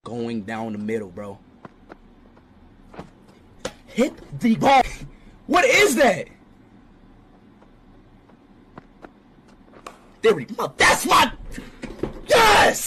going down the middle, bro. Hit the ball. What is that? There we go. That's my. Yes.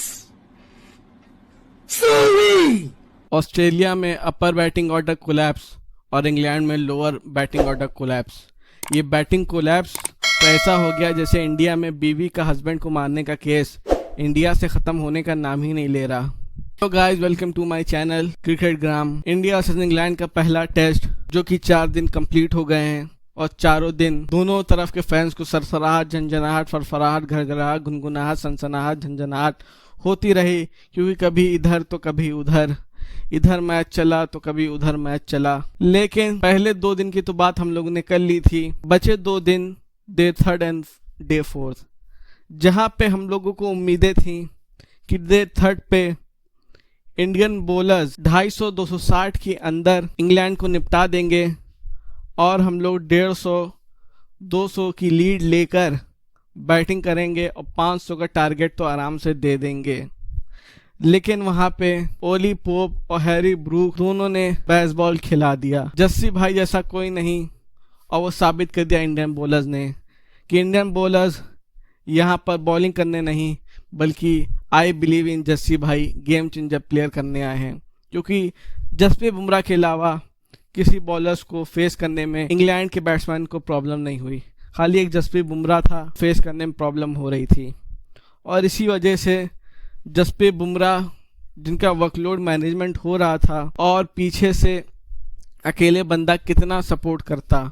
Sorry. Australia में अपर batting order collapse और England में lower batting order collapse. ये batting collapse तो ऐसा हो गया जैसे India में बीवी का हस्बैंड को मारने का केस इंडिया से ख़त्म होने का नाम ही नहीं ले रहा। तो guys, welcome to my channel cricket gram. India versus England का पहला टेस्ट जो कि 4 दिन कंप्लीट हो गए हैं और चारों दिन दोनों तरफ के फैंस को सरसराहट, झंझनाहट, फरफराहट, घरघराहट, गुनगुनाहट, सनसनाहट, झंझनाहट होती रही, क्योंकि कभी इधर तो कभी उधर, इधर मैच चला तो कभी उधर मैच चला। लेकिन पहले 2 दिन की तो बात हम लोगों ने कर ली थी, बचे 2 दिन, डे 3 एंड डे 4, जहां पे हम लोगों को उम्मीदें थी कि डे 3 पे इंडियन बॉलर्स 250-260 के अंदर इंग्लैंड को निपटा देंगे और हम लोग 150-200 की लीड लेकर बैटिंग करेंगे और 500 का टारगेट तो आराम से दे देंगे। लेकिन वहां पे ओली पोप और हैरी ब्रूक दोनों ने बेसबॉल खिला दिया। जस्सी भाई जैसा कोई नहीं, और वो साबित कर दिया इंडियन बॉलर्स ने कि इंडियन बॉलर्स यहाँ पर बॉलिंग करने नहीं बल्कि आई बिलीव इन जस्सी भाई, गेम चेंजर प्लेयर करने आए हैं। क्योंकि जसप्रीत बुमराह के अलावा किसी बॉलर्स को फेस करने में इंग्लैंड के बैट्समैन को प्रॉब्लम नहीं हुई, खाली एक जसप्रीत बुमराह था, फेस करने में प्रॉब्लम हो रही थी। और इसी वजह से जसप्रीत बुमराह, जिनका वर्कलोड मैनेजमेंट हो रहा था, और पीछे से अकेले बंदा कितना सपोर्ट करता,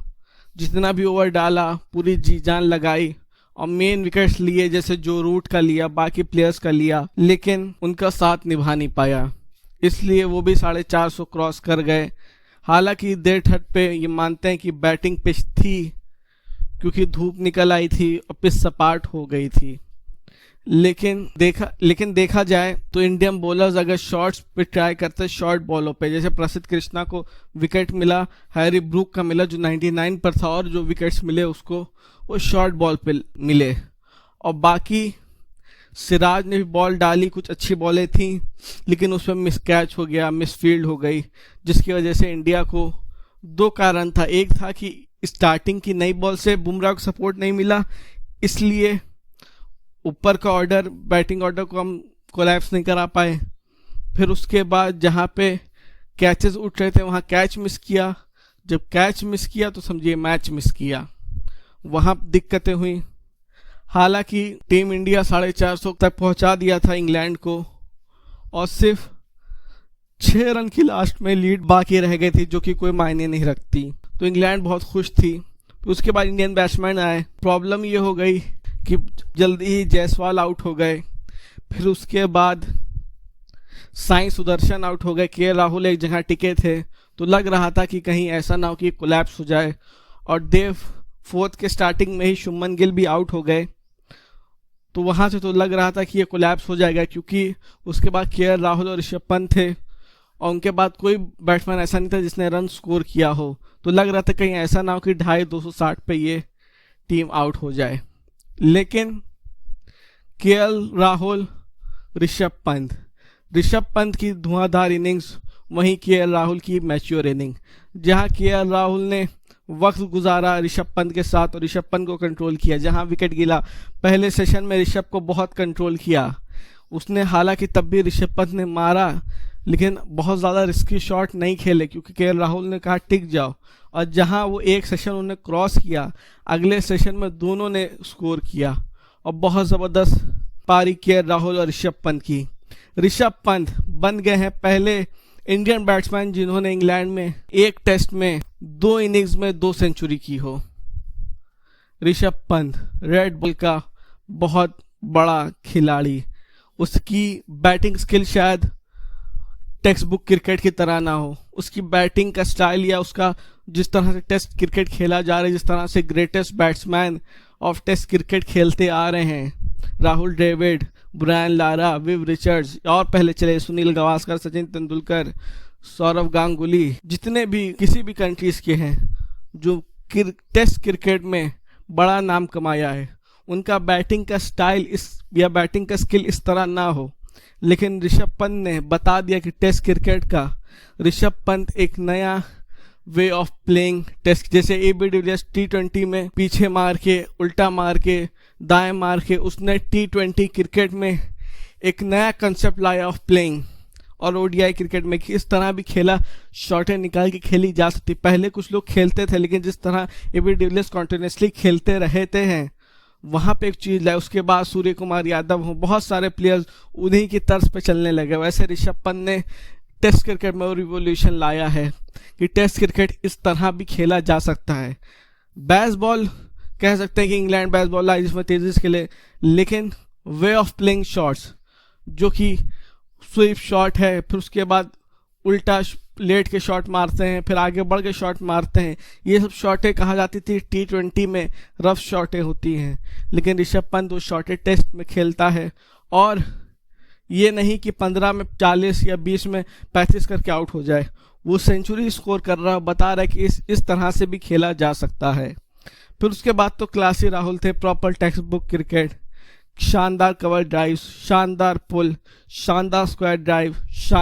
जितना भी ओवर डाला, पूरी जी जान लगाई और मेन विकेट्स लिए, जैसे जो रूट का लिया, बाकी प्लेयर्स का लिया, लेकिन उनका साथ निभा नहीं पाया, इसलिए वो भी 450 क्रॉस कर गए। हालांकि देर थर्ड पे ये मानते हैं कि बैटिंग पिच थी, क्योंकि धूप निकल आई थी और पिच सपाट हो गई थी। लेकिन देखा जाए तो इंडियन बॉलर्स अगर शॉर्ट्स पे ट्राई करते, शॉर्ट बॉलों पे, जैसे प्रसिद्ध कृष्णा को विकेट मिला, हैरी ब्रूक का मिला जो 99 पर था, और जो विकेट्स मिले उसको वो शॉर्ट बॉल पे मिले, और बाकी सिराज ने भी बॉल डाली, कुछ अच्छी बॉलें थी, लेकिन उसमें मिस कैच हो गया, मिस फील्ड हो गई, जिसकी वजह से इंडिया को 2 कारण था। एक था कि स्टार्टिंग की नई बॉल से बुमराह को सपोर्ट नहीं मिला, इसलिए ऊपर का ऑर्डर, बैटिंग ऑर्डर को हम कोलैप्स नहीं करा पाए। फिर उसके बाद जहाँ पे कैचेस उठ रहे थे वहाँ कैच मिस किया, जब कैच मिस किया तो समझिए मैच मिस किया, वहाँ दिक्कतें हुई। हालांकि टीम इंडिया 450 तक पहुँचा दिया था इंग्लैंड को, और सिर्फ 6 रन की लास्ट में लीड बाकी रह गई थी, जो कि कोई मायने नहीं रखती, तो इंग्लैंड बहुत खुश थी। उसके बाद इंडियन बैट्समैन आए, प्रॉब्लम ये हो गई कि जल्दी ही जायसवाल आउट हो गए, फिर उसके बाद साई सुदर्शन आउट हो गए, के राहुल एक जगह टिके थे, तो लग रहा था कि कहीं ऐसा ना हो कि कोलैप्स हो जाए। और डे 4 के स्टार्टिंग में ही शुभमन गिल भी आउट हो गए, तो वहाँ से तो लग रहा था कि ये कोलैप्स हो जाएगा, क्योंकि उसके बाद के राहुल और ऋषभ पंत थे, और उनके बाद कोई बैट्समैन ऐसा नहीं था जिसने रन स्कोर किया हो, तो लग रहा था कहीं ऐसा ना हो कि 250 पे ये टीम आउट हो जाए। लेकिन केएल राहुल, ऋषभ पंत की धुआंधार इनिंग्स, वहीं केएल राहुल की मैच्योर इनिंग, जहां केएल राहुल ने वक्त गुजारा ऋषभ पंत के साथ और ऋषभ पंत को कंट्रोल किया। जहां विकेट गिरा, पहले सेशन में ऋषभ को बहुत कंट्रोल किया उसने, हालांकि तब भी ऋषभ पंत ने मारा, लेकिन बहुत ज़्यादा रिस्की शॉट नहीं खेले, क्योंकि केएल राहुल ने कहा टिक जाओ, और जहां वो एक सेशन उन्होंने क्रॉस किया, अगले सेशन में दोनों ने स्कोर किया, और बहुत ज़बरदस्त पारी केएल राहुल और ऋषभ पंत की। ऋषभ पंत बन गए हैं पहले इंडियन बैट्समैन जिन्होंने इंग्लैंड में एक टेस्ट में 2 इनिंग्स में 2 सेंचुरी की हो। ऋषभ पंत रेड बॉल का बहुत बड़ा खिलाड़ी, उसकी बैटिंग स्किल शायद टेक्स्ट बुक क्रिकेट की तरह ना हो, उसकी बैटिंग का स्टाइल या उसका जिस तरह से टेस्ट क्रिकेट खेला जा रहा है, जिस तरह से greatest batsman of test cricket खेलते आ रहे हैं, Rahul Dravid, Brian Lara, Viv Richards, और पहले चले सुनील गावस्कर, सचिन तेंदुलकर, सौरव गांगुली, जितने भी किसी भी कंट्रीज के हैं जो टेस्ट क्रिकेट में बड़ा नाम कमाया है, उनका बैटिंग का स्टाइल या बैटिंग का स्किल इस तरह ना हो, लेकिन ऋषभ पंत ने बता दिया कि टेस्ट क्रिकेट का ऋषभ पंत एक नया वे ऑफ प्लेइंग टेस्ट, जैसे AB डिविलियर्स T20 में पीछे मार के, उल्टा मार के, दाएं मार के, उसने T20 क्रिकेट में एक नया कंसेप्ट लाया ऑफ प्लेइंग। और ODI क्रिकेट में कि इस तरह भी खेला, शॉटें निकाल के खेली जा सकती। पहले कुछ लोग खेलते थे, लेकिन जिस तरह AB डिविलियर्स कॉन्टिन्यूसली खेलते रहते हैं वहाँ पे एक चीज़ है। उसके बाद सूर्य कुमार यादव हो, बहुत सारे प्लेयर्स उन्हीं की तर्ज पे चलने लगे। वैसे ऋषभ पंत ने टेस्ट क्रिकेट में रिवोल्यूशन लाया है कि टेस्ट क्रिकेट इस तरह भी खेला जा सकता है। बेसबॉल कह सकते हैं कि इंग्लैंड बेसबॉल आई जिसमें तेजी से खेले, लेकिन वे ऑफ प्लेइंग शॉट्स जो कि स्वीप शॉट है, फिर उसके बाद उल्टा लेट के शॉट मारते हैं, फिर आगे बढ़ के शॉट मारते हैं, ये सब शॉटें कहा जाती थी T20 में रफ शॉटें होती हैं। लेकिन ऋषभ पंत वो शॉटें टेस्ट में खेलता है, और ये नहीं कि 15 में 40 या 20 में 35 करके आउट हो जाए, वो सेंचुरी स्कोर कर रहा है, बता रहा है कि इस तरह से भी खेला जा सकता है। फिर उसके बाद तो क्लासी राहुल थे, प्रॉपर टेक्स्ट बुक क्रिकेट, शानदार कवर ड्राइव, शानदार पुल, शानदार square drive,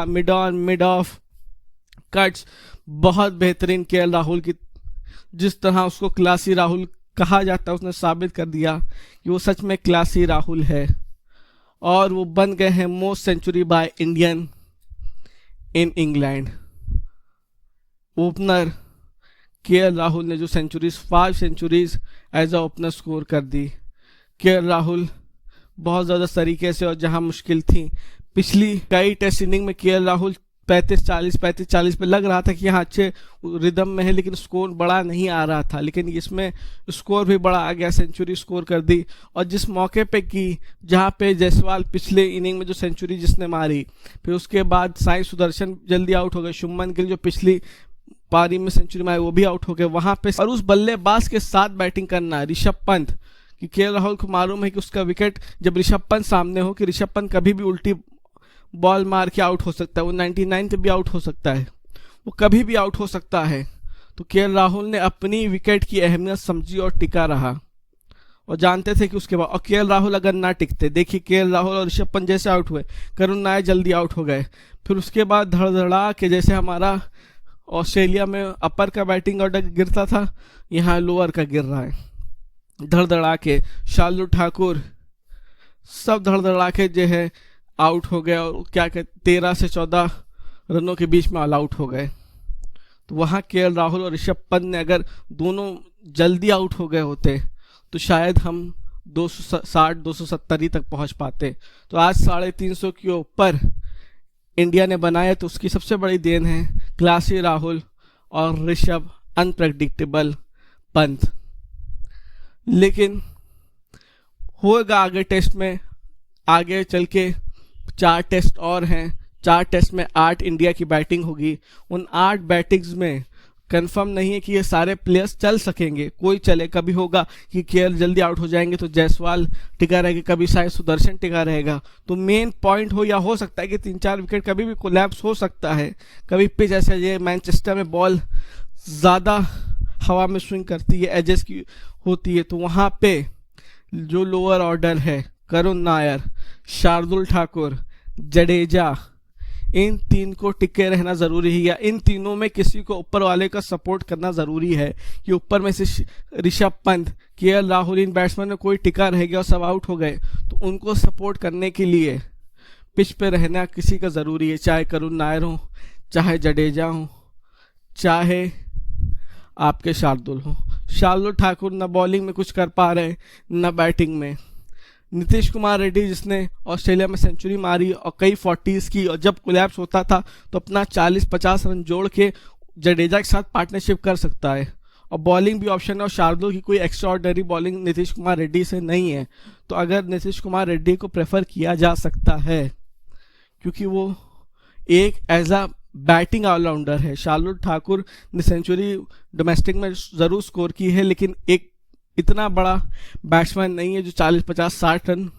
mid on mid of cuts, बहुत बेहतरीन KL राहुल की, जिस तरह उसको क्लासी राहुल कहा जाता है उसने साबित कर दिया कि वो सच में क्लासी राहुल है। और वो बन गए हैं most century by Indian in England. Opener KL Rahul ने जो centuries 5 centuries as a opener score कर दी। KL राहुल बहुत ज़्यादा तरीके से, और जहां मुश्किल थी पिछली कई टेस्ट इनिंग में KL राहुल 35-40 पे लग रहा था कि यहाँ अच्छे रिदम में है, लेकिन स्कोर बड़ा नहीं आ रहा था, लेकिन इसमें स्कोर भी बड़ा आ गया, सेंचुरी स्कोर कर दी। और जिस मौके पे की जहाँ पे जायसवाल पिछले इनिंग में जो सेंचुरी जिसने मारी, फिर उसके बाद साई सुदर्शन जल्दी आउट हो गए, शुभमन गिल जो पिछली पारी में सेंचुरी मारी वो भी आउट हो गए वहाँ पे, और उस बल्लेबाज के साथ बैटिंग करना ऋषभ पंत, कि KL राहुल को मालूम है कि उसका विकेट जब ऋषभ पंत सामने हो कि ऋषभ पंत कभी भी उल्टी बॉल मार के आउट हो सकता है, वो 99 पे भी आउट हो सकता है, वो कभी भी आउट हो सकता है। तो KL राहुल ने अपनी विकेट की अहमियत समझी और टिका रहा, और जानते थे कि उसके बाद, और KL राहुल अगर ना टिकते, देखिए KL राहुल और ऋषभ पंत जैसे आउट हुए, करुण नायर जल्दी आउट हो गए, फिर उसके बाद धड़धड़ा के जैसे हमारा ऑस्ट्रेलिया में अपर का बैटिंग ऑर्डर गिरता था, यहाँ लोअर का गिर रहा है, धड़धड़ा के शार्दुल ठाकुर सब धड़धड़ा के जो है आउट हो गए, और क्या कहते 13 से 14 रनों के बीच में ऑल आउट हो गए। तो वहाँ KL राहुल और ऋषभ पंत ने अगर दोनों जल्दी आउट हो गए होते तो शायद हम 260-270 ही तक पहुँच पाते। तो आज 350 के ऊपर इंडिया ने बनाया, तो उसकी सबसे बड़ी देन है क्लासी राहुल और ऋषभ अनप्रेडिक्टेबल पंत। लेकिन होगा आगे टेस्ट में, आगे चल के 4 टेस्ट और हैं, 4 टेस्ट में 8 इंडिया की बैटिंग होगी। उन 8 बैटिंग्स में कंफर्म नहीं है कि ये सारे प्लेयर्स चल सकेंगे, कोई चले, कभी होगा कि KL जल्दी आउट हो जाएंगे तो जायसवाल टिका रहेगा, कभी शायद सुदर्शन टिका रहेगा। तो मेन पॉइंट हो, या हो सकता है कि 3-4 विकेट कभी भी कोलैप्स हो सकता है, कभी पिच ऐसे, ये मैनचेस्टर में बॉल ज़्यादा हवा में स्विंग करती है, एजेस की होती है, तो वहाँ पे जो लोअर ऑर्डर है, करुण नायर, शार्दुल ठाकुर, जडेजा, इन 3 को टिके रहना ज़रूरी है, या इन तीनों में किसी को ऊपर वाले का सपोर्ट करना ज़रूरी है कि ऊपर में से ऋषभ पंत, KL राहुल, इन बैट्समैन में कोई टिका रह गया और सब आउट हो गए, तो उनको सपोर्ट करने के लिए पिच पे रहना किसी का ज़रूरी है, चाहे करुण नायर हो, चाहे जडेजा हो, चाहे आपके शार्दुल हो। शार्दुल ठाकुर न बॉलिंग में कुछ कर पा रहे न बैटिंग में। नीतीश कुमार रेड्डी जिसने ऑस्ट्रेलिया में सेंचुरी मारी और कई 40s की, और जब कोलैप्स होता था तो अपना 40-50 रन जोड़ के जडेजा के साथ पार्टनरशिप कर सकता है, और बॉलिंग भी ऑप्शन है, और शार्दुल की कोई एक्स्ट्राऑर्डिनरी बॉलिंग नीतीश कुमार रेड्डी से नहीं है। तो अगर नीतीश कुमार रेड्डी को प्रेफर किया जा सकता है क्योंकि वो एक एज अ बैटिंग ऑलराउंडर है। शार्दुल ठाकुर ने सेंचुरी डोमेस्टिक में ज़रूर स्कोर की है, लेकिन एक इतना बड़ा बैट्समैन नहीं है जो 40-50-60 रन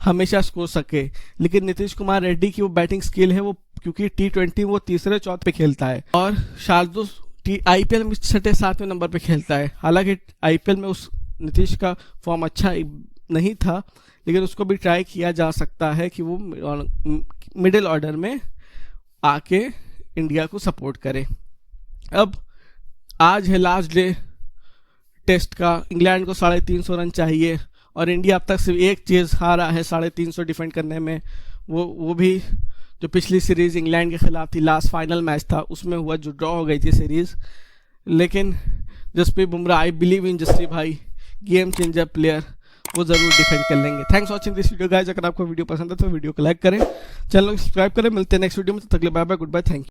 हमेशा स्कोर सके। लेकिन नीतीश कुमार रेड्डी की वो बैटिंग स्किल है, वो क्योंकि T20 वो 3-4 पे खेलता है, और शार्दुल IPL में 6-7वें नंबर पे खेलता है। हालांकि IPL में उस नीतीश का फॉर्म अच्छा नहीं था, लेकिन उसको भी ट्राई किया जा सकता है कि वो मिडिल ऑर्डर में आके इंडिया को सपोर्ट करे। अब आज है लास्ट डे टेस्ट का, इंग्लैंड को 350 रन चाहिए और इंडिया अब तक सिर्फ एक चीज़ हारा है 350 डिफेंड करने में, वो भी जो पिछली सीरीज़ इंग्लैंड के खिलाफ थी, लास्ट फाइनल मैच था उसमें हुआ, जो ड्रॉ हो गई थी सीरीज़। लेकिन Jasprit Bumrah, I believe in Jasprit भाई, गेम चेंजर प्लेयर, वो ज़रूर डिफेंड कर लेंगे। Thanks watching this video guys. अगर आपको वीडियो पसंद है तो वीडियो को लाइक करें, चैनल को सब्सक्राइब करें। मिलते हैं नेक्स्ट वीडियो में, तब तक के लिए bye bye, goodbye, thank you.